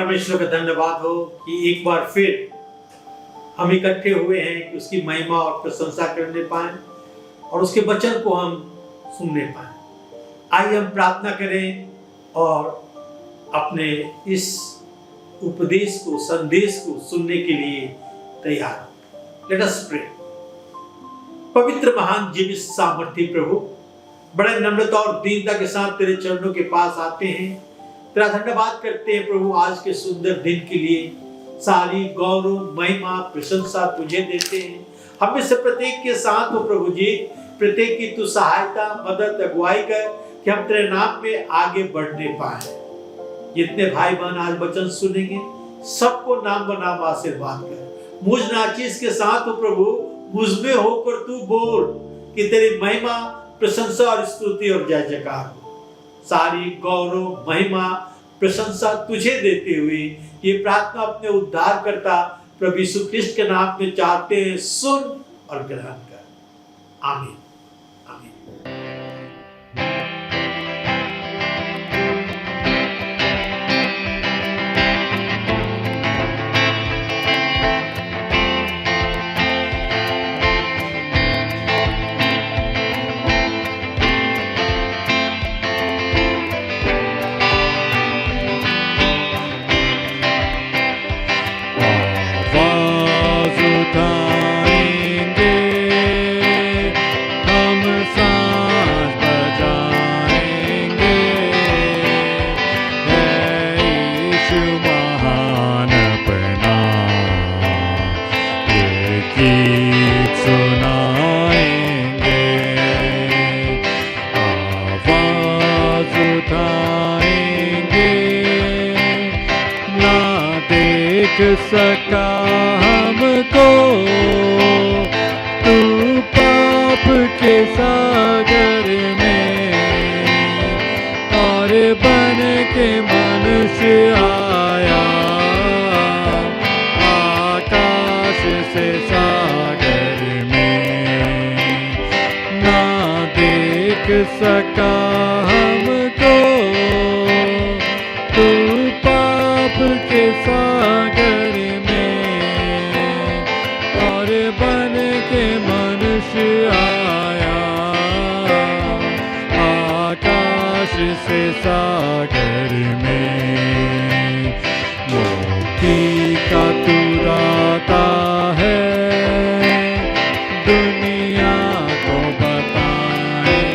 परमेश्वर का धन्यवाद हो कि एक बार फिर हम इकट्ठे हुए हैं कि उसकी महिमा और प्रशंसा करने पाए और उसके वचन को हम सुनने पाए। आइए हम प्रार्थना करें और अपने इस उपदेश को, संदेश को सुनने के लिए तैयार। Let us pray. पवित्र, महान, जीवित, सामर्थी प्रभु, बड़े नम्रता और दीनता के साथ तेरे चरणों के पास आते हैं। तेरा धन्यवाद करते हैं प्रभु, आज के सुंदर दिन के लिए। सारी गौरव, महिमा, प्रशंसा तुझे देते हैं। हमें से प्रत्येक के साथ हो प्रभु जी, प्रत्येक की तू सहायता, मदद, अगुवाई कर कि हम तेरे नाम में आगे बढ़ने पाए। जितने भाई बहन आज वचन सुनेंगे, सबको नाम बनाम आशीर्वाद कर। मुझ नाचीज के साथ हो प्रभु, मुझ में होकर तू बोल कि तेरी महिमा, प्रशंसा और स्तुति और जय जयकार हो। सारी गौरव, महिमा, प्रशंसा तुझे देते हुए ये प्रार्थना अपने उद्धार करता प्रभु यीशु ख्रिस्ट के नाम में चाहते हैं। सुन और ग्रहण कर। आमीन। सका हमको तू पाप के सागर में, और बन के मनुष्य आया आकाश से सागर में। ना देख सका हमको तू पाप के सागर बन के मनुष्य आया आकाश से सागर में। मुक्ति का तू दाता है, दुनिया को बताएंगे,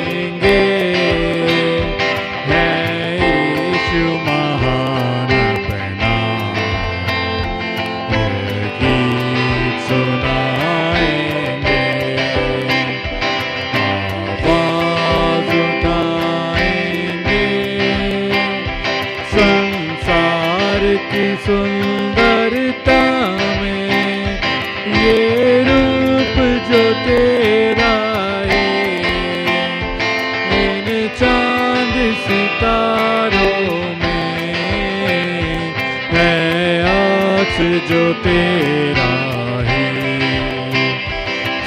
है यीशु महान अपना। गीत सुना सुंदरता में ये रूप जो तेरा है, इन चांद सितारों में है आँख जो तेरा है।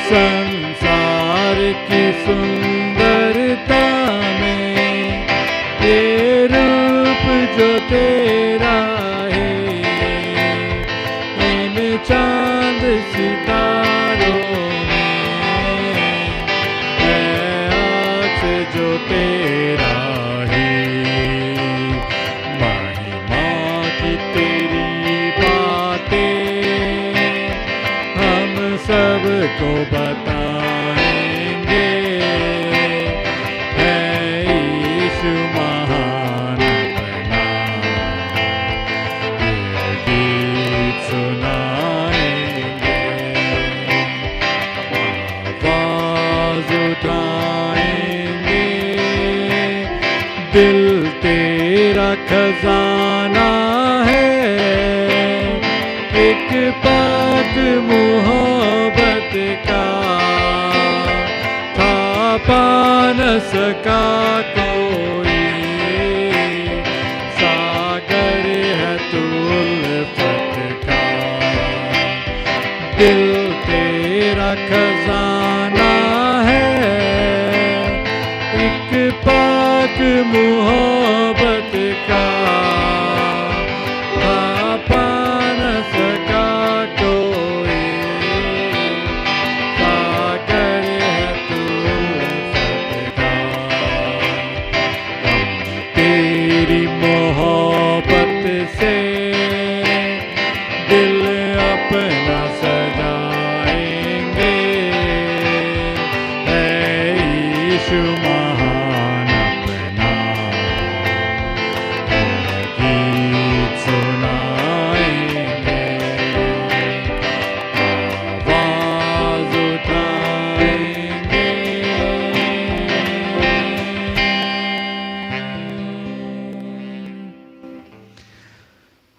संसार की सुंदरता में ये रूप जो तेरा चांद सितारों में है आँख जो तेरा है। महिमा की तेरी बातें हम सबको बताएंगे, है यीशु महान अपना। ये गीत सुना दिल तेरा खजाना है, एक पाक मोहब्बत का था पा न सका कोई। सागर है तू उल्फत का, दिल तेरा खजाना है, एक पाक मोहब्बत का था अपना सजाएंगे। है यीशु महान अपना गीत सुनाएंगे, आवाज उठाएंगे।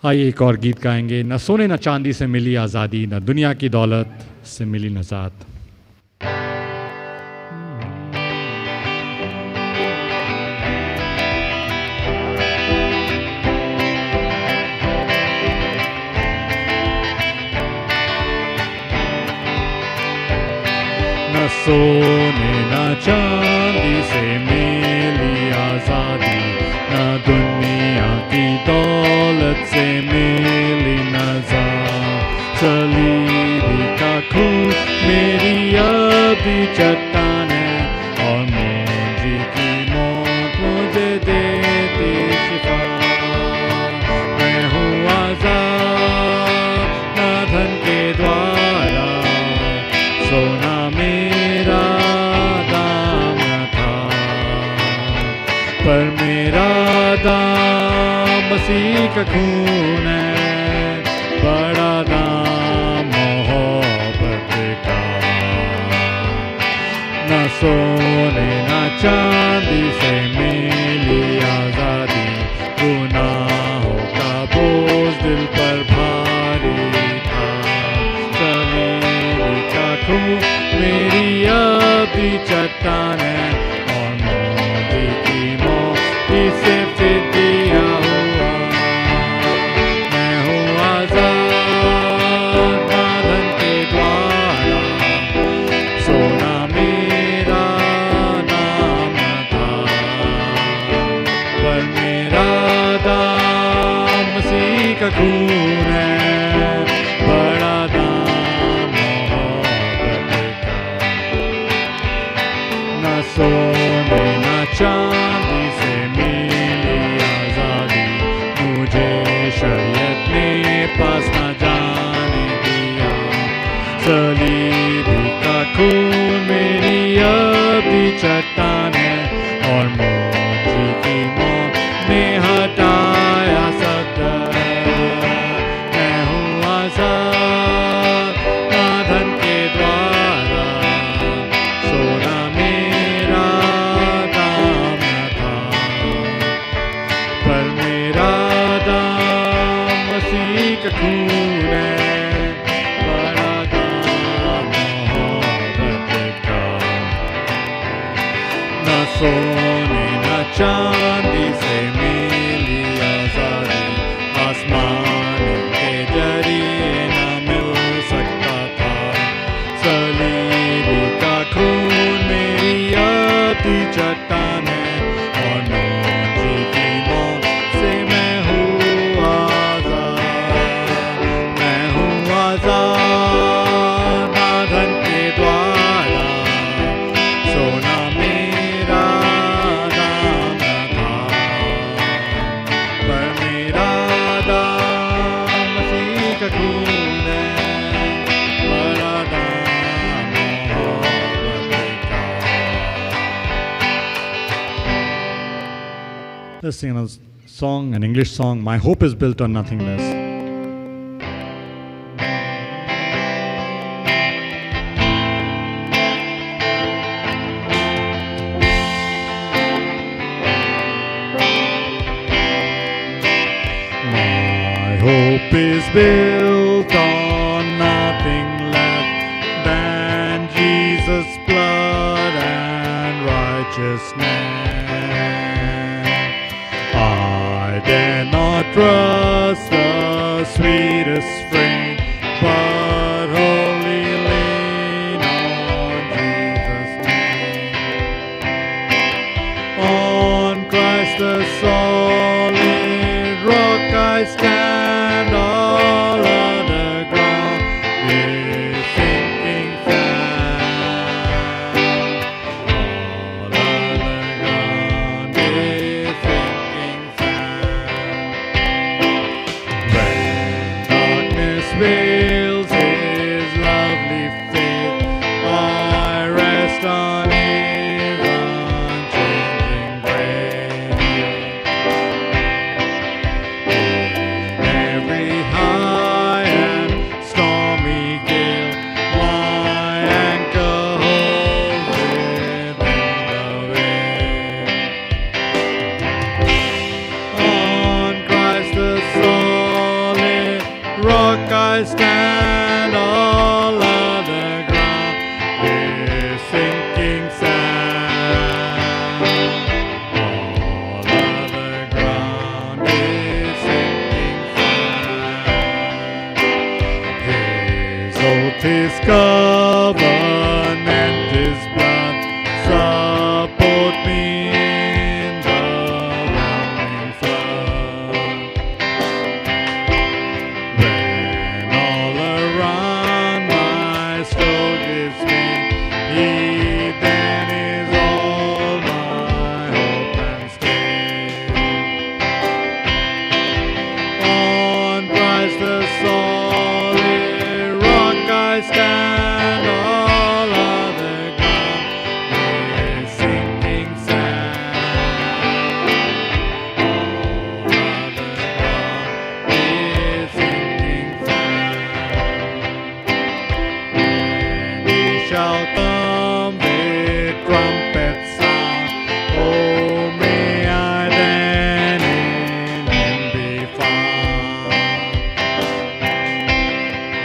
आइए एक और गीत गाएंगे। न सोने न चांदी से मिली आज़ादी, न दुनिया की दौलत से मिली नजात। न सोने न चांदी से मिली आज़ादी, न दुनिया की दौलत से मिली नजात। सलीबी का खून मेरी अभी चट्टान है, और मुझे की मौत मुझे देती शिफा। मैं हूँ आज़ाद न धन के द्वारा, सोना मेरा दाम था, पर मेरा दाम मसीह का खून है, बड़ा दाम मोहब्बत का। न सोने न चांदी से मिली आज़ादी, गुनाहों का बोझ दिल पर भारी था। सलीबी का खून मेरी अभी चट्टान है, और मोदी की मौत इसे फिर दिया हुआ। मैं हूँ आज़ाद न धन के द्वारा, सोना मेरा नाम था, पर मेरा दाम मसीह का खून है, बड़ा दाम मोहब्बत का। न सोने न चांदी से मिली आज़ादी, मुझे शरीयत ने पास न जाने दिया। सलीबी का खून मेरी अभी चट्टान है, और मुझे की मौत ने हटाया सब डर। मैं हूँ आज़ाद न धन के द्वारा, सोना मेरा दाम था, पर मेरा दाम मसीह का खून है, बड़ा दाम मोहब्बत का। न सोने न चांदी से मिली आज़ादी, आसमान के जरिए न मिल सकता था। सलीबी का खून मेरी अभी चट्टान है, और मुझे की मौत से मैं हूँ आज़ाद। मैं हूँ आज़ाद न धन के द्वारा, सोना मेरा दाम था, पर मेरा दाम मसीह का खून है, बड़ा दाम मोहब्बत का। Let's sing a song, an English song. My hope is built on nothing less. My hope is built on nothing less than Jesus' blood and righteousness. I dare not trust the sweetest frame, but wholly lean on Jesus' name. On Christ the solid rock I stand, all other ground is sinking sand. All other ground is sinking sand. When the Both his covenant, his blood, support me in the roaring flood. When all around my soul gives me, he then is all my hope and stay. On Christ the solid rock I stand, all other ground is sinking sand. All other ground is sinking sand. And he shall come with trumpet sound. Oh, may I then in him be found,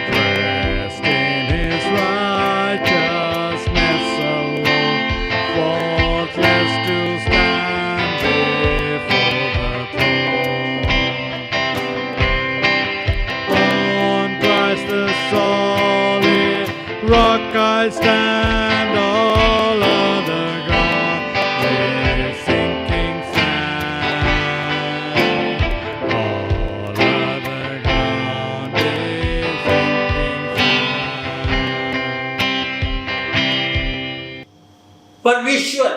dressed in his righteousness alone, faultless to stand before the throne. On Christ the solid rock I stand, all other ground is sinking sand. All other ground is sinking sand. परमेश्वर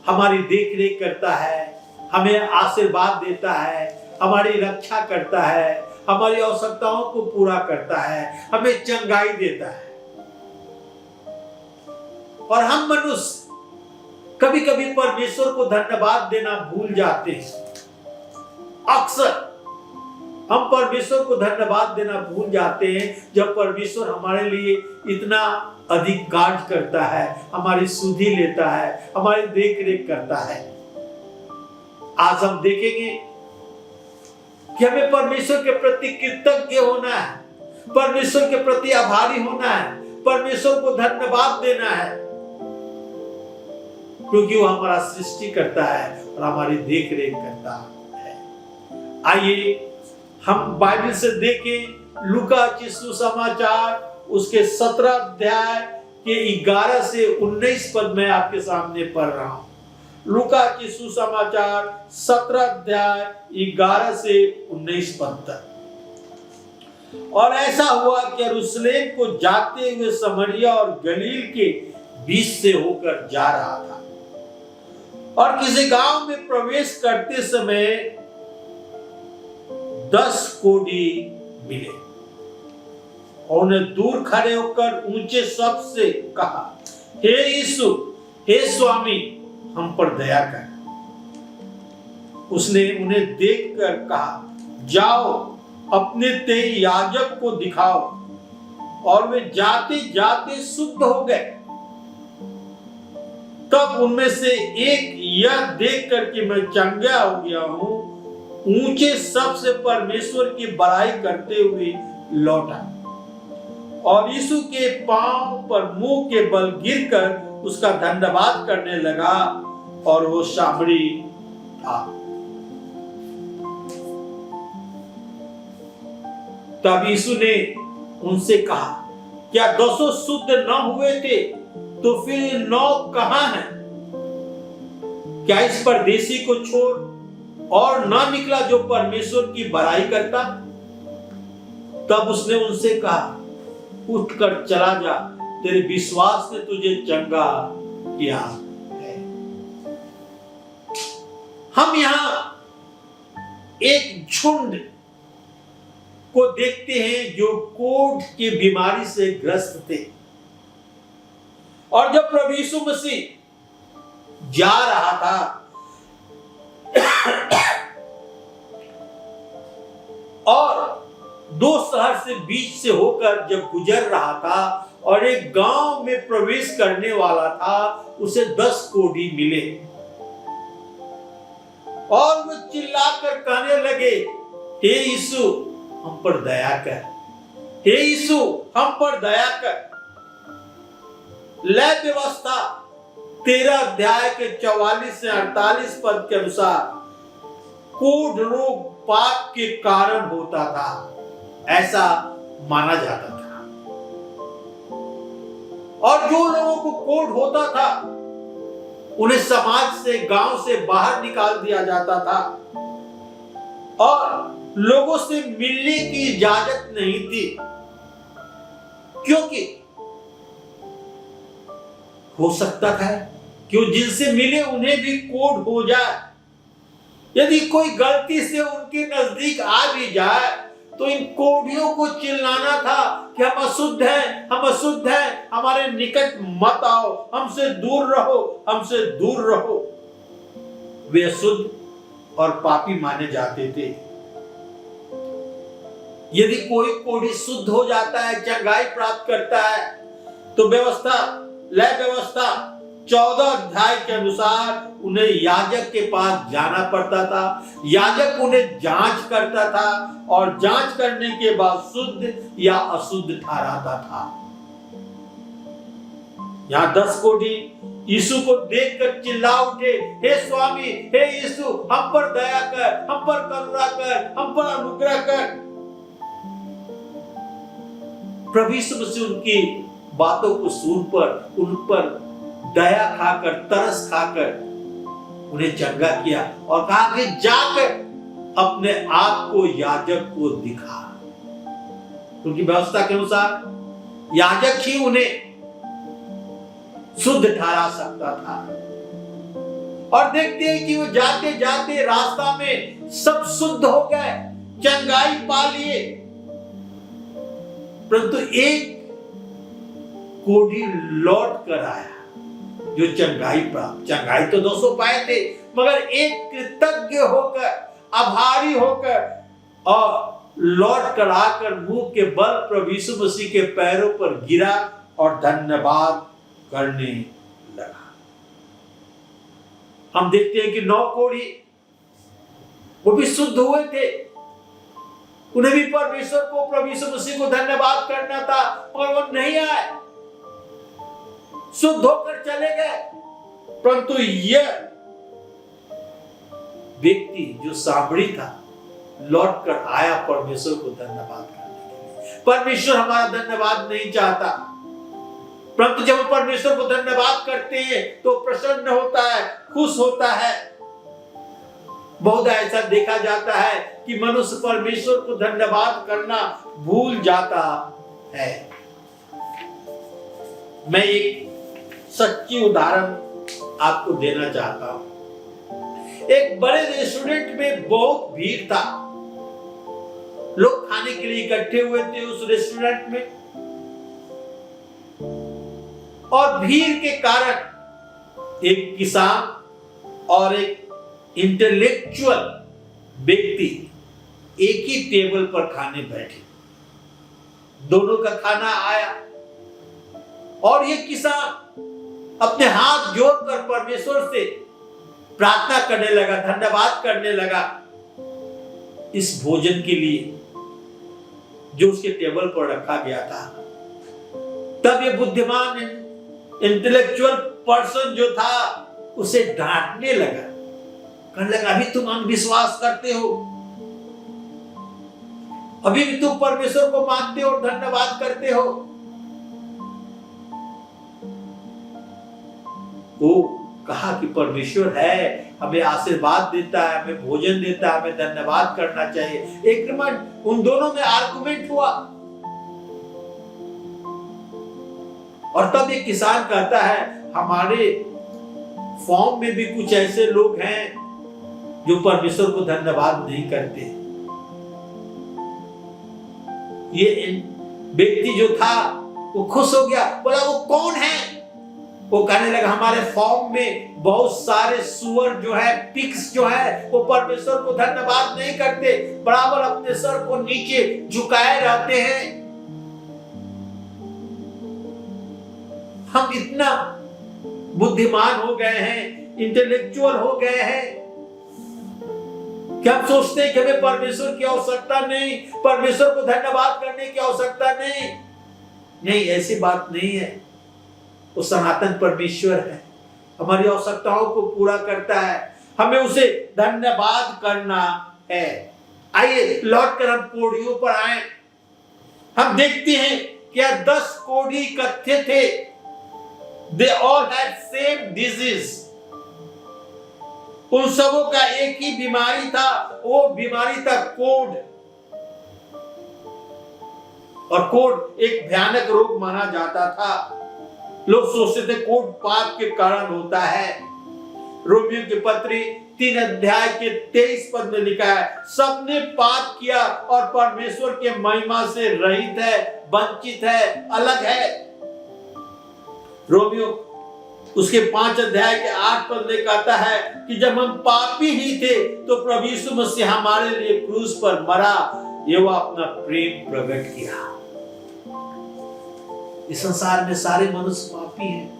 हमारी देख रेख करता है, हमें आशीर्वाद देता है, हमारी रक्षा करता है, हमारी आवश्यकताओं को पूरा करता है, हमें चंगाई देता है। और हम मनुष्य कभी कभी परमेश्वर को धन्यवाद देना भूल जाते हैं। अक्सर हम परमेश्वर को धन्यवाद देना भूल जाते हैं जब परमेश्वर हमारे लिए इतना अधिक कार्य करता है, हमारी सुधि लेता है, हमारी देख रेख करता है। आज हम देखेंगे कि हमें परमेश्वर के प्रति कृतज्ञ होना है, परमेश्वर के प्रति आभारी होना है, परमेश्वर को धन्यवाद देना है, क्योंकि वो हमारा सृष्टि करता है और हमारी देख रेख करता है। आइए हम बाइबल से देखें लूका की सुसमाचार उसके 17 अध्याय के 11 से 19 पद में आपके सामने पढ़ रहा हूं। लूका की सुसमाचार 17 अध्याय 11 से 19 पद तक। और ऐसा हुआ कि यरूशलेम को जाते हुए समरिया और गलील के बीच से होकर जा रहा था, और किसी गांव में प्रवेश करते समय 10 कोढ़ी मिले और उन्हें दूर खड़े होकर ऊंचे शब्द से कहा, हे यीशु, हे स्वामी, हम पर दया कर। उसने उन्हें देखकर कहा, जाओ अपने तेज याजक को दिखाओ। और वे जाते जाते शुद्ध हो गए। तब उनमें से एक यह देखकर कि मैं चंगा हो गया हूं, ऊंचे शब्द से परमेश्वर की बड़ाई करते हुए लौटा और यीशु के पांव पर मुंह के बल गिरकर उसका धन्यवाद करने लगा, और वो सामरी था। तब यीशु ने उनसे कहा, क्या 200 शुद्ध न हुए थे? तो फिर 9 कहां हैं? क्या इस परदेशी को छोड़ और न निकला जो परमेश्वर की बड़ाई करता? तब उसने उनसे कहा, उठकर चला जा, तेरे विश्वास ने तुझे चंगा किया है। हम यहां एक झुंड को देखते हैं जो कोढ़ की बीमारी से ग्रस्त थे, और जब प्रभु यीशु मसीह जा रहा था और 2 शहर से बीच से होकर जब गुजर रहा था और एक गांव में प्रवेश करने वाला था, उसे 10 कोढ़ी मिले और वो चिल्लाकर कहने लगे, हे यीशु, हम पर दया कर, हे यीशु, हम पर दया कर। लय व्यवस्था 13 अध्याय के 44 से 48 पद के अनुसार कोढ़ रोग पाप के कारण होता था, ऐसा माना जाता था। कोढ़ होता था उन्हें समाज से, गांव से बाहर निकाल दिया जाता था और लोगों से मिलने की इजाजत नहीं थी, क्योंकि हो सकता था कि वो जिनसे मिले उन्हें भी कोढ़ हो जाए। यदि कोई गलती से उनके नजदीक आ भी जाए तो इन कोढ़ियों को चिल्लाना था कि हम अशुद्ध हैं, हम अशुद्ध हैं, हमारे निकट मत आओ, हमसे दूर रहो, हमसे दूर रहो। वे अशुद्ध और पापी माने जाते थे। यदि कोई कोढ़ी शुद्ध हो जाता है, चंगाई प्राप्त करता है, तो व्यवस्था, लय व्यवस्था 14 अध्याय के अनुसार उन्हें याजक के पास जाना पड़ता था। याजक उन्हें जांच करता था और जांच करने के बाद शुद्ध या अशुद्ध ठहराता था। यहां 10 कोढ़ी यीशु को देखकर चिल्ला उठे, हे स्वामी, हे यीशु, हम पर दया कर, हम पर करुणा कर, हम पर अनुग्रह कर। प्रभु यीशु मसीह उनकी बातों को सुनकर उन पर दया खाकर, तरस खाकर उन्हें चंगा किया और कहा कि जाकर अपने आप को याजक को दिखा। उनकी व्यवस्था के अनुसार याजक ही उन्हें शुद्ध ठहरा सकता था। और देखते हैं कि वो जाते जाते रास्ता में सब शुद्ध हो गए, चंगाई पा लिए, परंतु एक कोढ़ी लौट कर आया जो चंगाई प्राप्त, चंगाई तो 200 पाए थे, मगर एक कृतज्ञ होकर, आभारी होकर और लौट कर आकर मुंह के बल प्रभु यीशु मसीह के पैरों पर गिरा और धन्यवाद करने लगा। हम देखते हैं कि 9 कोढ़ी वो भी शुद्ध हुए थे, उन्हें भी परमेश्वर को, प्रभु यीशु मसीह को धन्यवाद करना था, और वो नहीं आए, शुद्ध होकर चले गए। परंतु यह व्यक्ति जो साबड़ी था लौट कर आया परमेश्वर को धन्यवाद करने के लिए। परमेश्वर हमारा धन्यवाद नहीं चाहता, परंतु जब हम परमेश्वर को धन्यवाद करते हैं तो प्रसन्न होता है, खुश होता है। बहुत ऐसा देखा जाता है कि मनुष्य परमेश्वर को धन्यवाद करना भूल जाता है। मैं एक सच्ची उदाहरण आपको देना चाहता हूं। एक बड़े रेस्टोरेंट में बहुत भीड़ था, लोग खाने के लिए इकट्ठे हुए थे उस रेस्टोरेंट में, और भीड़ के कारण एक किसान और एक इंटेलेक्चुअल व्यक्ति एक ही टेबल पर खाने बैठे। दोनों का खाना आया और ये किसान अपने हाथ जोड़कर परमेश्वर से प्रार्थना करने लगा, धन्यवाद करने लगा इस भोजन के लिए जो उसके टेबल पर रखा गया था। तब ये बुद्धिमान इंटेलेक्चुअल पर्सन जो था उसे डांटने लगा, कहने लगा, अभी तुम अंधविश्वास करते हो, अभी भी तुम परमेश्वर को मानते हो और धन्यवाद करते हो। वो कहा कि परमेश्वर है, हमें आशीर्वाद देता है, हमें भोजन देता है, हमें धन्यवाद करना चाहिए। एक उन दोनों में आर्गुमेंट हुआ और तब एक किसान कहता है, हमारे फॉर्म में भी कुछ ऐसे लोग हैं जो परमेश्वर को धन्यवाद नहीं करते। ये व्यक्ति जो था वो खुश हो गया, बोला वो कौन है? वो कहने लगा, हमारे फॉर्म में बहुत सारे सुअर जो है, पिग्स जो है, वो परमेश्वर को धन्यवाद नहीं करते, बराबर अपने सर को नीचे झुकाए रहते हैं। हम इतना बुद्धिमान हो गए हैं, इंटेलेक्चुअल हो गए हैं कि हम सोचते हैं कि हमें परमेश्वर की आवश्यकता नहीं, परमेश्वर को धन्यवाद करने की आवश्यकता नहीं। नहीं, ऐसी बात नहीं है। वो सनातन परमेश्वर है, हमारी आवश्यकताओं को पूरा करता है, हमें उसे धन्यवाद करना है। आइए लौटकर हम कोढ़ियों पर आए। हम देखते हैं कि 10 कोढ़ी इकट्ठे थे They all had same disease. उन सबों का एक ही बीमारी था, वो बीमारी था कोढ़। और कोढ़ एक भयानक रोग माना जाता था। लोग सोचते थे कोढ़ पाप के कारण होता है। रोमियो की पत्री 3 अध्याय के 23 पद में लिखा है, सबने पाप किया और परमेश्वर के महिमा से रहित है, वंचित है, अलग है। रोमियो उसके 5 अध्याय के 8 पद में कहता है कि जब हम पापी ही थे तो प्रभु यीशु मसीह हमारे लिए क्रूस पर मरा, एवं अपना प्रेम प्रकट किया। इस संसार में सारे मनुष्य पापी हैं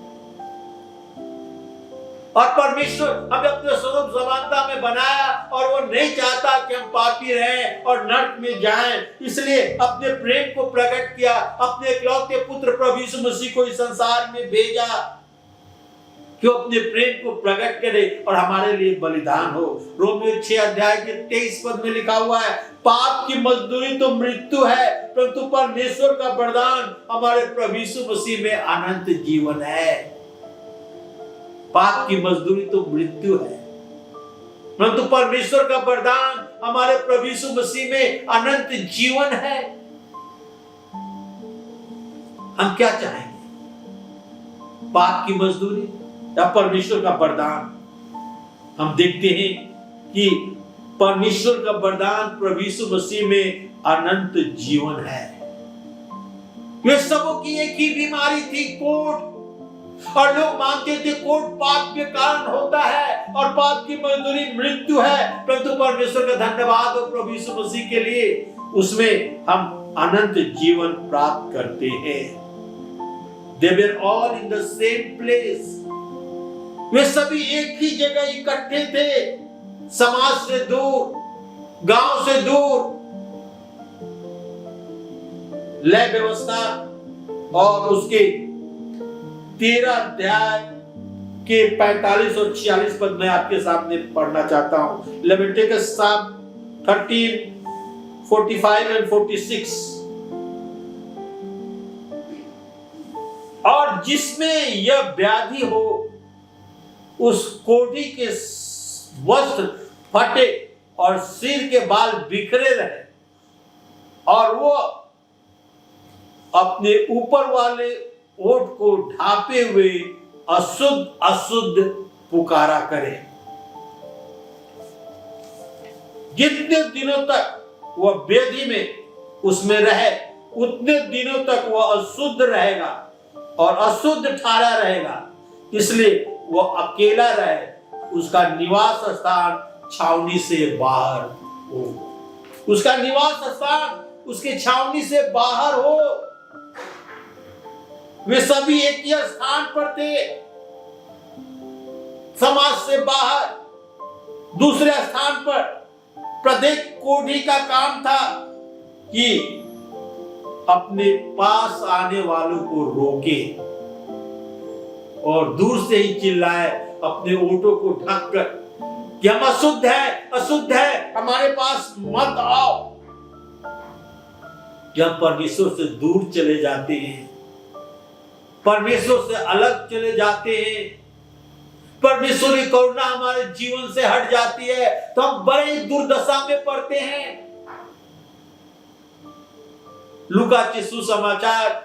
और परमेश्वर हमें अपने स्वरूप समानता में बनाया और वो नहीं चाहता कि हम पापी रहें और नरक में जाएं। इसलिए अपने प्रेम को प्रकट किया, अपने इकलौते पुत्र प्रभु यीशु मसीह को इस संसार में भेजा कि वो अपने प्रेम को प्रकट करे और हमारे लिए बलिदान हो। रोमियो 6 अध्याय के 23 पद में लिखा हुआ है, पाप की मजदूरी तो मृत्यु है, परंतु परमेश्वर का वरदान हमारे प्रभु यीशु मसीह में अनंत जीवन है। पाप की मजदूरी तो मृत्यु है, परंतु परमेश्वर का वरदान हमारे प्रभु यीशु मसीह में अनंत जीवन है। हम क्या चाहेंगे, पाप की मजदूरी या परमेश्वर का वरदान? हम देखते हैं कि परमेश्वर का वरदान प्रभु यीशु मसीह में अनंत जीवन है। वे सबों की एक ही बीमारी थी, कोढ़, और लोग मानते थे कोढ़ पाप के कारण होता है और पाप की मजदूरी मृत्यु है, परंतु परमेश्वर का धन्यवाद हो प्रभु यीशु मसीह के लिए, उसमें हम अनंत जीवन प्राप्त करते हैं। They were all in the same place. वे सभी एक ही जगह इकट्ठे थे, समाज से दूर, गांव से दूर। लय व्यवस्था और उसके 13 अध्याय के 45 और 46 पद मैं आपके सामने पढ़ना चाहता हूं। Leviticus 13, 45 and 46। और जिसमें यह व्याधि हो उस कोढ़ी के वस्त्र फटे और सिर के बाल बिखरे रहे और वो अपने ऊपर वाले ओठ को ढांपे हुए अशुद्ध अशुद्ध पुकारा करे। जितने दिनों तक वह व्याधि में उसमें रहे उतने दिनों तक वह अशुद्ध रहेगा और अशुद्ध ठहरा रहेगा, इसलिए वह अकेला रहे, उसका निवास स्थान छावनी से बाहर हो। उसका निवास स्थान उसके छावनी से बाहर हो। वे सभी एक ही स्थान पर थे, समाज से बाहर दूसरे स्थान पर। प्रत्येक कोढ़ी का काम था कि अपने पास आने वालों को रोके और दूर से ही चिल्लाए अपने ओठों को ढककर कि हम अशुद्ध है, हमारे पास मत आओ। जब परमेश्वर से दूर चले जाते हैं, परमेश्वर से अलग चले जाते हैं, परमेश्वर की करुणा हमारे जीवन से हट जाती है, तो हम बड़े दुर्दशा में पड़ते हैं। लूका के सुसमाचार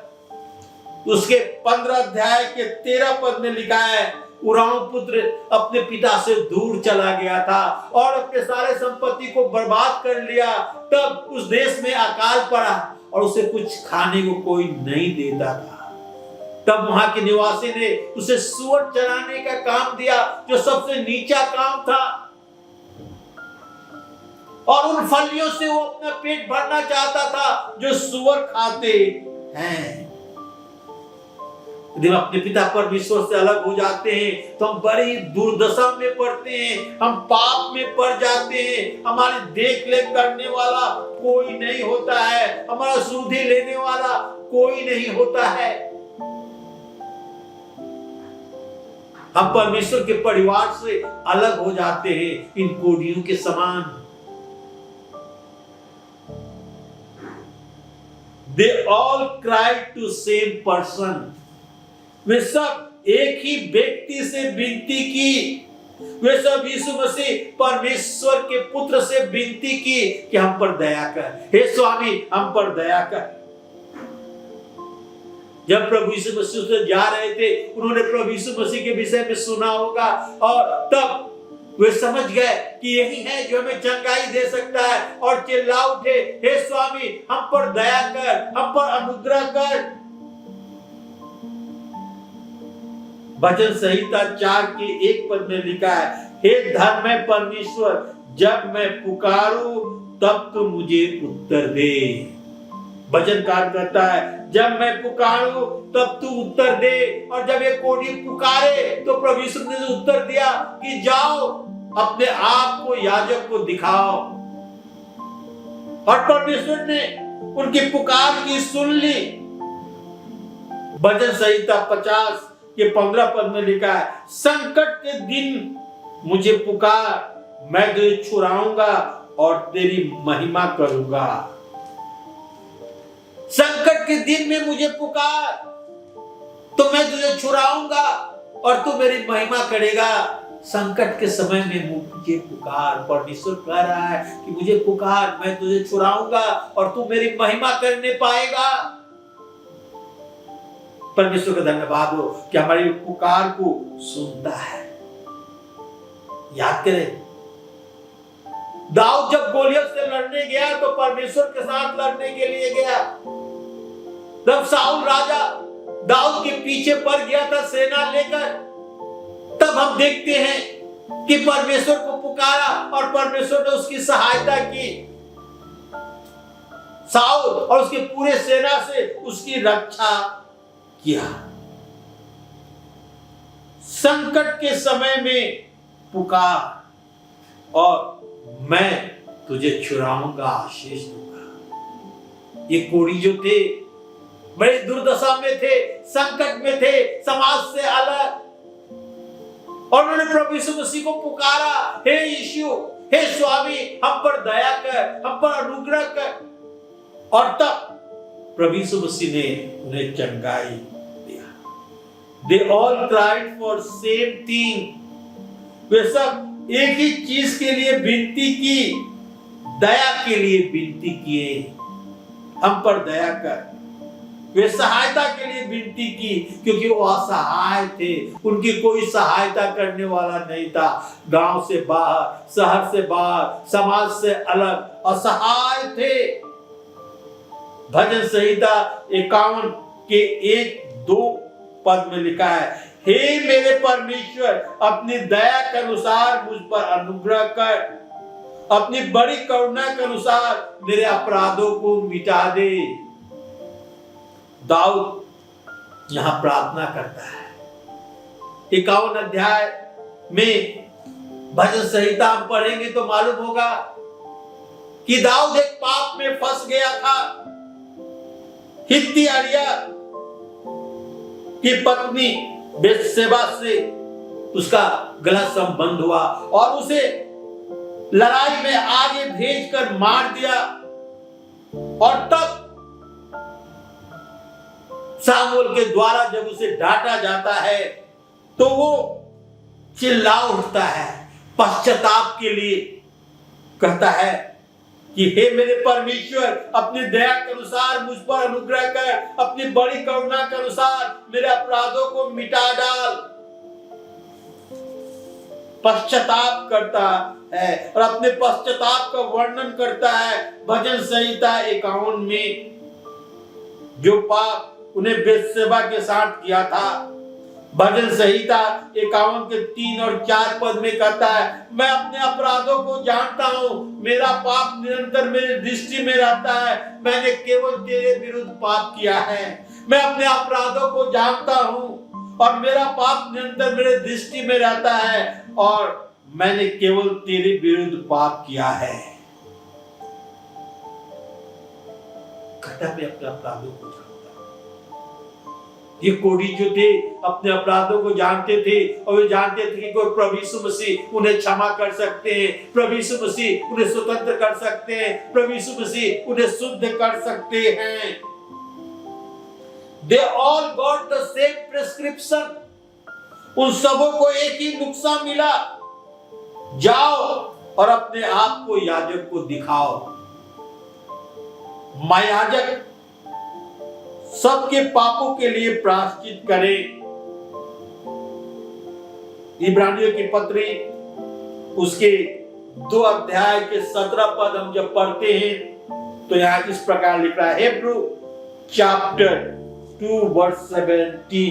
उसके 15 अध्याय के 13 पद में लिखा है, उराम पुत्र अपने पिता से दूर चला गया था और अपने सारे संपत्ति को बर्बाद कर लिया। तब उस देश में अकाल पड़ा और उसे कुछ खाने को कोई नहीं देता था। तब वहां के निवासी ने उसे सूअर चराने का काम दिया, जो सबसे नीचा काम था, और उन फलियों से वो अपना पेट भरना चाहता था जो सूअर खाते हैं। यदि हम अपने पिता परमेश्वर से अलग हो जाते हैं तो हम बड़ी दुर्दशा में पड़ते हैं, हम पाप में पड़ जाते हैं। हमारी देखरेख करने वाला कोई नहीं होता है, हमारा सुधि लेने वाला कोई नहीं होता है। हम परमेश्वर के परिवार से अलग हो जाते हैं इन कोढ़ियों के समान। They all cried to same person. वे सब एक ही व्यक्ति से विनती की। वे सब यीशु मसीह परमेश्वर के पुत्र से विनती की कि हम पर दया कर, हे स्वामी हम पर दया कर। जब प्रभु यीशु मसीह से जा रहे थे, उन्होंने प्रभु यीशु मसीह के विषय में सुना होगा और तब वे समझ गए कि यही है जो हमें चंगाई दे सकता है और चिल्ला उठे, हे स्वामी हम पर दया कर, हम पर अनुग्रह कर। भजन संहिता 4 के 1 पद में लिखा है, हे धर्ममय परमेश्वर जब मैं पुकारूं तब तू मुझे उत्तर दे। भजनकार कहता है जब मैं पुकारूं तब तू उत्तर दे। और जब ये कोढ़ी पुकारे तो प्रभु यीशु ने उत्तर दिया कि जाओ अपने आप को याजक को दिखाओ। और परमेश्वर ने उनकी पुकार की सुन ली। भजन संहिता 50 के 15 पद में लिखा है, संकट के दिन मुझे पुकार, मैं तुझे छुड़ाऊंगा और तेरी महिमा करूंगा। संकट के दिन में मुझे पुकार तो मैं तुझे छुड़ाऊंगा और तू मेरी महिमा करेगा। संकट के समय में मुझे पुकार, परमेश्वर कह रहा है कि मुझे पुकार, मैं तुझे छुड़ाऊंगा और तू मेरी महिमा करने पाएगा। परमेश्वर का धन्यवाद हो कि हमारी पुकार को सुनता है। याद करें दाऊद जब गोलियत से लड़ने गया तो परमेश्वर के साथ लड़ने के लिए गया। जब साउल राजा दाऊद के पीछे पड़ गया था सेना लेकर, तब हम देखते हैं कि परमेश्वर को पुकारा और परमेश्वर ने उसकी सहायता की। साउल और उसके पूरे सेना से उसकी रक्षा किया। संकट के समय में पुकार और मैं तुझे छुड़ाऊंगा, आशीष दूंगा। ये कोढ़ी जो थे बड़ी दुर्दशा में थे, संकट में थे, समाज से अलग, और उन्होंने प्रभु यीशु मसीह को पुकारा, हे यीशु, हे स्वामी हम पर दया कर, हम पर अनुग्रह कर। और तब प्रभु यीशु मसीह ने उन्हें चंगाई दिया। They all cried for same thing. वे सब एक ही चीज के लिए विनती की, दया के लिए विनती किए, हम पर दया कर। वे सहायता के लिए विनती की क्योंकि वो असहाय थे, उनकी कोई सहायता करने वाला नहीं था। गांव से बाहर, शहर से बाहर, समाज से अलग, असहाय थे। भजन संहिता 51 के 1-2 पद में लिखा है, हे मेरे परमेश्वर अपनी दया के अनुसार मुझ पर अनुग्रह कर, अपनी बड़ी करुणा के अनुसार मेरे अपराधों को मिटा दे। दाऊद यहां प्रार्थना करता है। 51 अध्याय में भजन संहिता हम पढ़ेंगे तो मालूम होगा कि दाऊद एक पाप में फंस गया था। हित्ती अरिया की पत्नी बेतशेबा से उसका गलत संबंध हुआ और उसे लड़ाई में आगे भेजकर मार दिया। और तब सामुएल के द्वारा जब उसे डांटा जाता है तो वो चिल्ला उठता है, पश्चाताप के लिए कहता है कि हे मेरे परमेश्वर अपनी दया के अनुसार मुझ पर अनुग्रह कर, अपनी बड़ी करुणा के अनुसार मेरे अपराधों को मिटा डाल। पश्चाताप करता है और अपने पश्चाताप का वर्णन करता है। भजन संहिता 51 में जो पाप उन्हें बेतशेबा के साथ किया था, भजन संहिता 51 के 3 और 4 पद में कहता है, मैं अपने अपराधों को जानता हूं, मेरा पाप निरंतर मेरी दृष्टि में रहता है, मैंने केवल तेरे विरुद्ध पाप किया है। मैं अपने अपराधों को जानता हूं और मेरा पाप निरंतर मेरे दृष्टि में रहता है और मैंने केवल तेरे विरुद्ध पाप किया है। कहता मैं अपने अपराधों को जानता हूं। ये कोढ़ी जो थे अपने अपराधों को जानते थे और वे जानते थे कि कोई प्रभु यीशु मसीह उन्हें क्षमा कर सकते हैं, प्रभु यीशु मसीह उन्हें स्वतंत्र कर सकते हैं, प्रभु यीशु मसीह उन्हें शुद्ध कर सकते हैं। They all got the same prescription. उन सबों को एक ही नुस्खा मिला, जाओ और अपने आप को याजक को दिखाओ। महायाजक सबके पापों के लिए प्रायश्चित करे। इब्रानियों की पत्री उसके 2 अध्याय के 17 पद हम जब पढ़ते हैं तो यहां इस प्रकार लिख रहा है, हिब्रू चैप्टर 2 वर्स 17।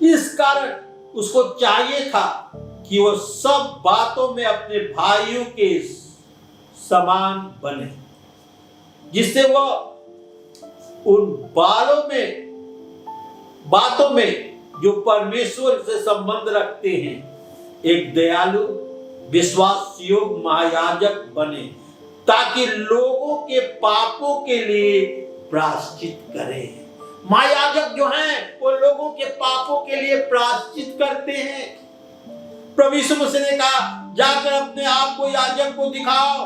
इस कारण उसको चाहिए था कि वो सब बातों में अपने भाइयों के समान बने, जिससे वो उन बातों में जो परमेश्वर से संबंध रखते हैं एक दयालु विश्वास योग्य महायाजक बने, ताकि लोगों के पापों के लिए प्रायश्चित करें। महायाजक जो हैं वो लोगों के पापों के लिए प्रायश्चित करते हैं। प्रभु यीशु मसीह ने कहा, जाकर अपने आप को याजक को दिखाओ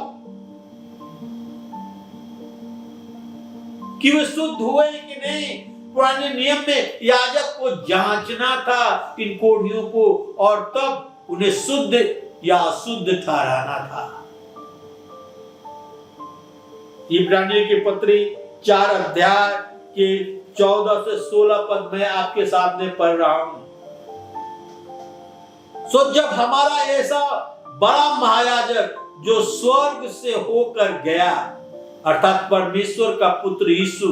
कि वे शुद्ध हुए कि नहीं। पुराने नियम में याजक को जांचना था इन कोढ़ियों को, और तब उन्हें शुद्ध या अशुद्ध ठहराना था। इब्रानियों की पत्री 4 अध्याय के 14 से 16 पद में आपके सामने पढ़ रहा हूं। सो जब हमारा ऐसा बड़ा महायाजक जो स्वर्ग से होकर गया, अर्थात परमेश्वर का पुत्र यीशु,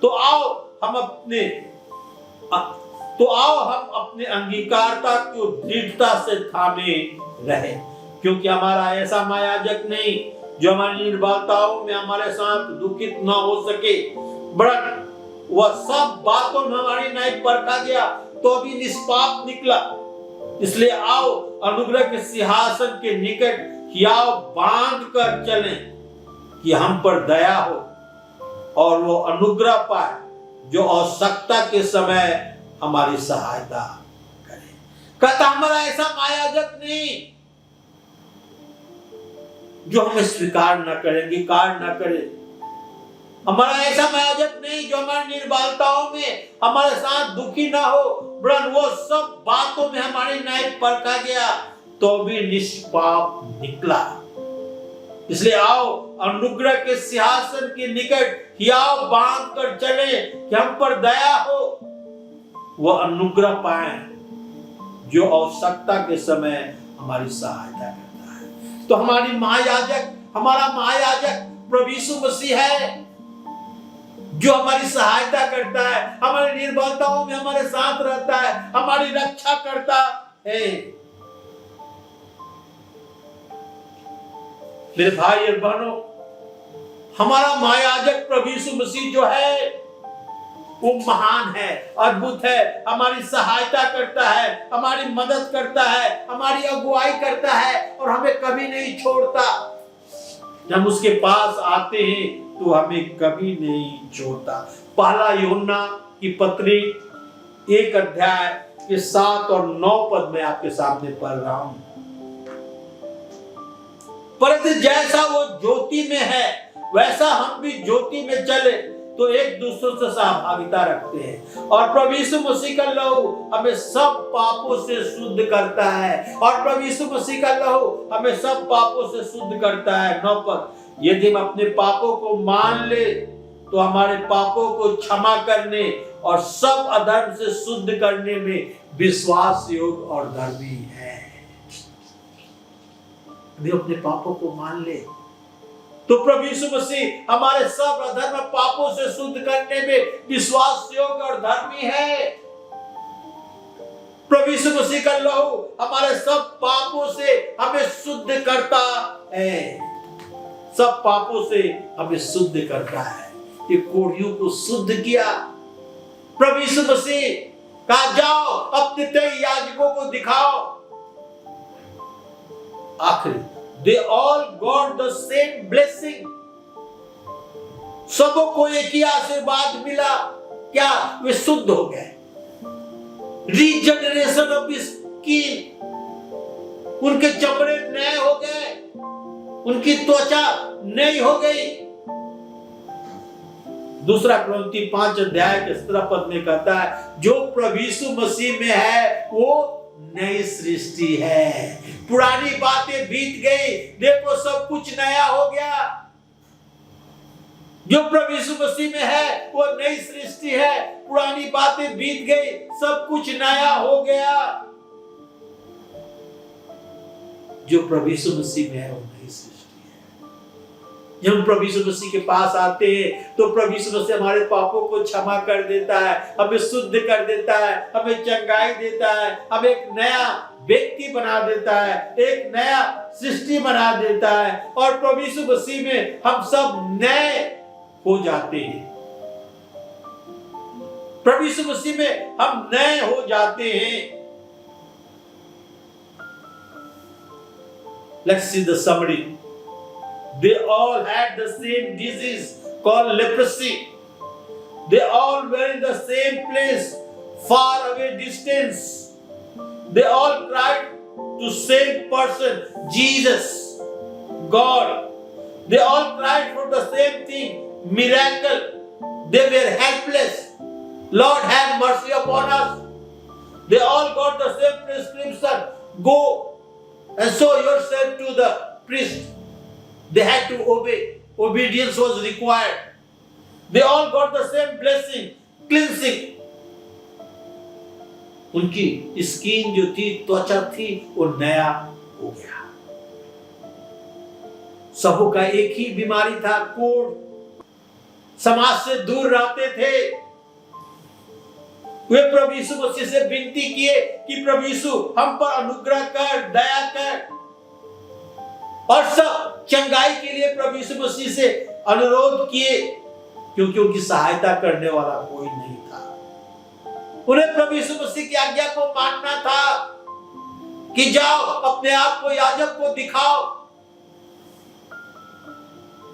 तो आओ हम अपने अंगीकारता को दृढ़ता से थामे रहे, क्योंकि हमारा ऐसा महायाजक नहीं जो हमारी निर्बलताओं में हमारे साथ दुखित ना हो सके, बरन वह सब बातों में हमारी न्याय परखा गया तो भी निष्पाप निकला। इसलिए आओ अनुग्रह के सिंहासन के निकट हियाव बांध कर चलें कि हम पर दया हो और वो अनुग्रह पाए जो आवश्यकता के समय हमारी सहायता करे। कहता हमारा ऐसा महायाजक नहीं जो हमें स्वीकार न करे, अंगीकार न करे। हमारा ऐसा महायाजक नहीं जो हमारी निर्बलताओं में हमारे साथ दुखी ना हो, वरन वो सब बातों में हमारी न्याय परखा गया तो भी निष्पाप निकला। इसलिए आओ अनुग्रह के सिंहासन के निकट हियाव बांध कर चले कि हम पर दया हो, वह अनुग्रह पाए जो आवश्यकता के समय हमारी सहायता करता है। तो हमारा महायाजक प्रभु यीशु मसीह है जो हमारी सहायता करता है, हमारी निर्बलताओं में हमारे साथ रहता है, हमारी रक्षा करता है। मेरे भाई और बहनों, हमारा महायाजक प्रभु यीशु मसीह जो है वो महान है, अद्भुत है, हमारी सहायता करता है, हमारी मदद करता है, हमारी अगुवाई करता है और हमें कभी नहीं छोड़ता। जब हम उसके पास आते हैं तो हमें कभी नहीं छोड़ता। पहला यूहन्ना की पत्री 1 अध्याय के 7 और 9 पद में आपके सामने पढ़ रहा हूं। परंतु जैसा वो ज्योति में है वैसा हम भी ज्योति में चले तो एक दूसरे से सहभागिता रखते हैं, और प्रभु यीशु मसीह का लहू हमें सब पापों से शुद्ध करता है, और प्रभु यीशु मसीह का लहू हमें सब पापों से शुद्ध करता है। 9 पद, यदि हम अपने पापों को मान ले तो हमारे पापों को क्षमा करने और सब अधर्म से शुद्ध करने में विश्वास योग्य और धर्मी है। यदि अपने पापों को मान ले तो प्रभु यीशु मसीह हमारे सब अधर्म पापों से शुद्ध करने में विश्वास योग्य और धर्मी है। प्रभु यीशु मसीह का लहू हमारे सब पापों से हमें शुद्ध करता है, सब पापों से हमें शुद्ध करता है। ये कोढ़ियों को शुद्ध किया। प्रभु यीशु मसीह कहा, जाओ अपने 23 याजकों को दिखाओ। आखिरी, they all got the same blessing, सबों को एक ही आशीर्वाद मिला। क्या? वे शुद्ध हो गए। रीजनरेशन ऑफ स्किन, उनके चमड़े नए हो गए, उनकी त्वचा नई हो गई। दूसरा कुरिन्थी 5 अध्याय के 17 पद में कहता है, जो प्रभु यीशु मसीह में है वो नई सृष्टि है, पुरानी बातें बीत गई, देखो सब कुछ नया हो गया। जो प्रभु यीशु मसीह में है वो नई सृष्टि है, पुरानी बातें बीत गई, सब कुछ नया हो गया। जो प्रभु यीशु मसीह में है वो नई सृष्टि है। जब हम प्रभु यीशु मसीह के पास आते हैं तो प्रभु यीशु मसीह हमारे पापों को क्षमा कर देता है, हमें शुद्ध कर देता है, हमें चंगाई देता है, हमें एक नया व्यक्ति बना देता है, एक नया सृष्टि बना देता है, और प्रभु यीशु मसीह में हम सब नए हो जाते हैं। प्रभु यीशु मसीह में हम नए हो जाते हैं। Let's see the summary. They all had the same disease called leprosy. They all were in the same place, far away distance. They all cried to same person, Jesus, God. They all cried for the same thing, miracle. They were helpless. Lord, have mercy upon us. They all got the same prescription. Go and show yourself to the priest. They had to obey. Obedience was required. They all got the same blessing, cleansing. उनकी skin जो थी, त्वचा थी, वो नया हो गया। सबों का एक ही बीमारी था, कोढ़। समाज से दूर रहते थे। वे प्रभु यीशु मसीह से विनती किए कि प्रभु यीशु हम पर अनुग्रह कर, दया कर, और सब चंगाई के लिए प्रभु यीशु मसीह से अनुरोध किए, क्योंकि उनकी सहायता करने वाला कोई नहीं था। उन्हें प्रभु यीशु मसीह की आज्ञा को मानना था कि जाओ अपने आप को याजक को दिखाओ,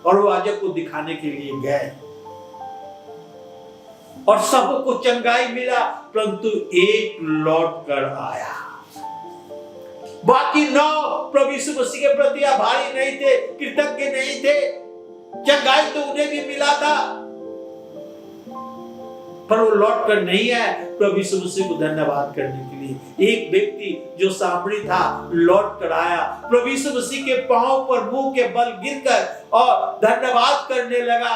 और वो याजक को दिखाने के लिए गए, और सबको चंगाई मिला, परंतु एक लौट कर आया। बाकी 9 प्रभु यीशु मसीह के प्रति आभारी नहीं थे, कृतज्ञ नहीं थे। चंगाई तो उन्हें भी मिला था, पर वो लौट कर नहीं आए प्रभु यीशु मसीह को धन्यवाद करने के लिए। एक व्यक्ति जो सामरी था लौट कर आया, प्रभु यीशु मसीह के पांव पर मुंह के बल गिरकर और धन्यवाद करने लगा।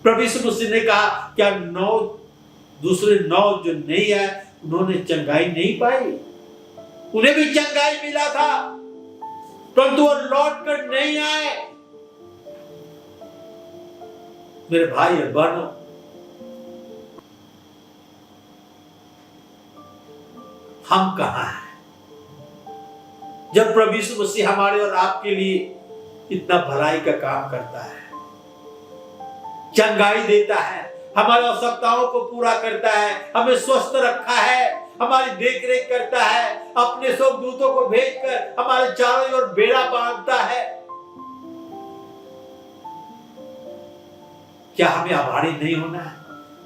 प्रभु यीशु मसीह ने कहा, क्या 9 दूसरे 9 जो नहीं आए उन्होंने चंगाई नहीं पाई? उन्हें भी चंगाई मिला था, परंतु वो लौट कर नहीं आए। मेरे भाई और बहनों, हम कहां हैं जब प्रभु यीशु मसीह हमारे और आपके लिए इतना भलाई का काम करता है, चंगाई देता है, हमारी आवश्यकताओं को पूरा करता है, हमें स्वस्थ रखा है, हमारी देख रेख करता है, अपने स्वर्गदूतों को भेजकर हमारे चारों ओर बेड़ा बांधता है। क्या हमें आभारी नहीं होना है?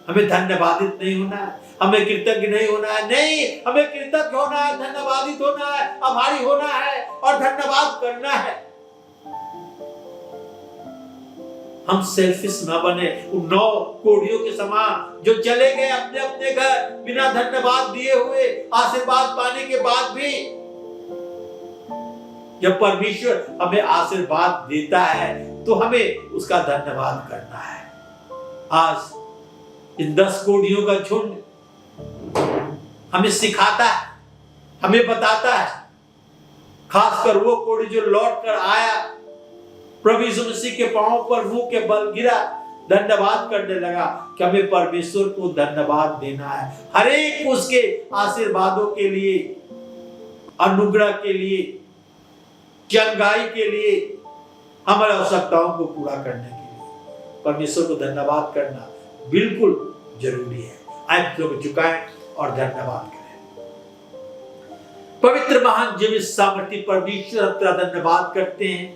हमें धन्यवादित नहीं होना है? हमें कृतज्ञ नहीं होना है? नहीं, हमें कृतज्ञ होना है, धन्यवादित होना है, आभारी होना है और धन्यवाद करना है। हम सेल्फिश ना बने, उन 9 कोढ़ियों के समान जो चले गए अपने अपने घर बिना धन्यवाद दिए हुए, आशीर्वाद पाने के बाद भी। जब परमेश्वर हमें आशीर्वाद देता है तो हमें उसका धन्यवाद करना है। आज इन 10 कोढ़ियों का झुंड हमें सिखाता है, हमें बताता है, खासकर वो कोढ़ी जो लौट कर आया, प्रभु यीशु मसीह के पांव पर मुंह के बल गिरा, धन्यवाद करने लगा कि हमें परमेश्वर को धन्यवाद देना है, हर एक उसके आशीर्वादों के लिए, अनुग्रह के लिए, चंगाई के लिए, हमारी आवश्यकताओं को पूरा करने के लिए परमेश्वर को धन्यवाद करना बिल्कुल जरूरी है। आइए लोग झुकाएं और धन्यवाद करें। पवित्र महान जीवित सामर्थी परमेश्वर, तेरा धन्यवाद करते हैं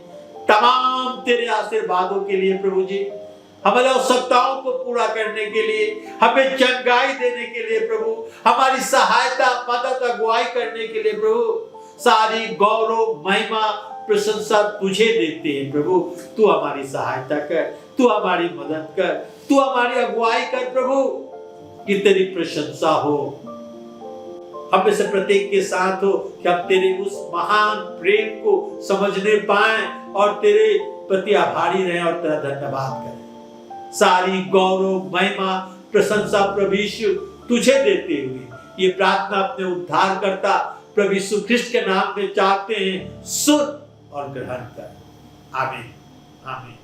तमाम तेरे आशीर्वादों के लिए। प्रभु जी, हमारी आवश्यकताओं को पूरा करने के लिए, हमें चंगाई देने के लिए प्रभु, हमारी सहायता, मदद, अगुवाई करने के लिए प्रभु, सारी गौरव, महिमा, प्रशंसा तुझे देते हैं। प्रभु तू हमारी सहायता कर, तू हमारी मदद कर, तू हमारी अगुवाई कर प्रभु, कि तेरी प्रशंसा हो। हम में से प्रत्येक के साथ हो कि हम तेरे उस महान प्रेम को समझने पाए और तेरे प्रति आभारी रहें और तेरा धन्यवाद करें। सारी गौरव, महिमा, प्रशंसा प्रभु यीशु तुझे देते हुए ये प्रार्थना अपने उद्धारकर्ता प्रभु यीशु ख्रिस्ट के नाम में चाहते हैं, सुन और ग्रहण कर। आमीन, आमीन।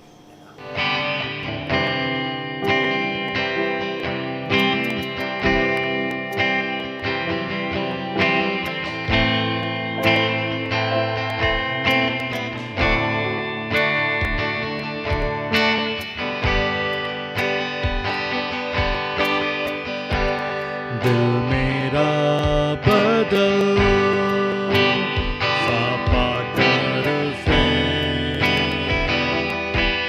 दिल मेरा बदल सापा कर से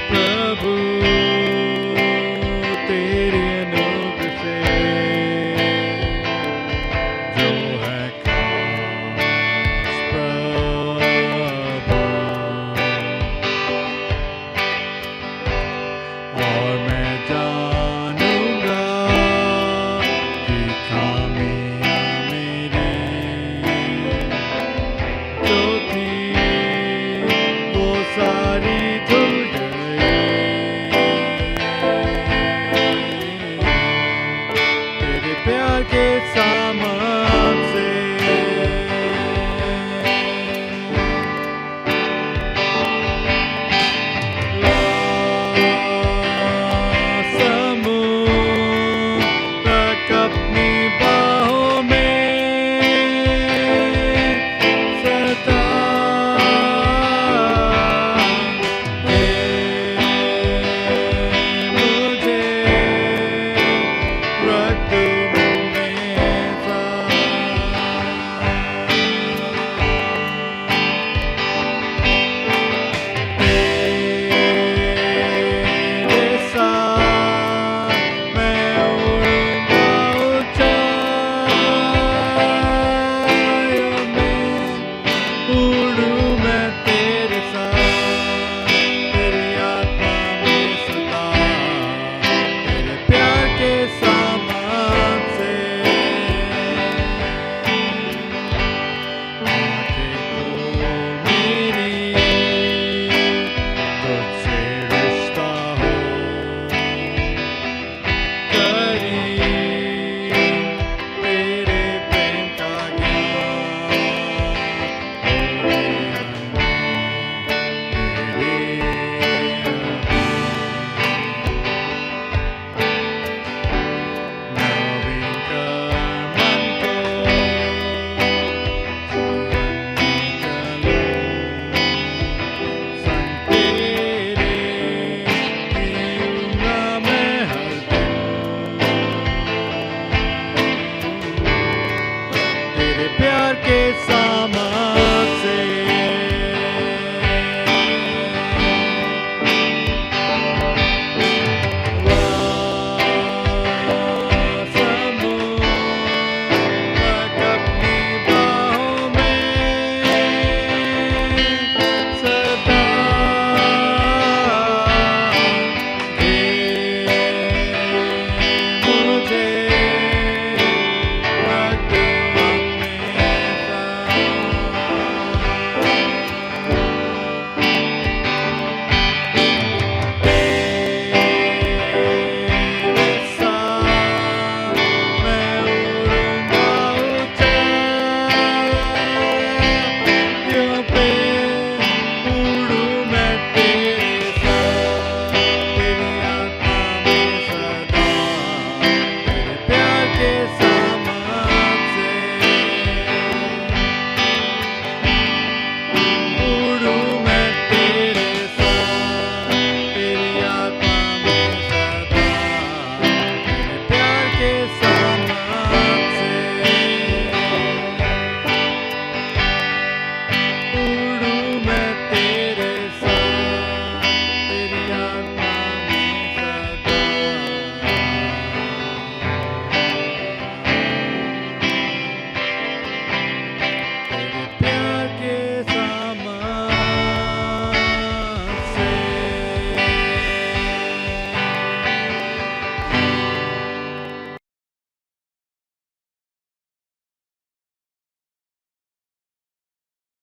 प्रभु तेरे अनुग्रह से जो है खास प्रभु, और मैं जानूंगा कि खामियां मेरी जो थी वो सारी धुल गई तेरे प्यार के सामने।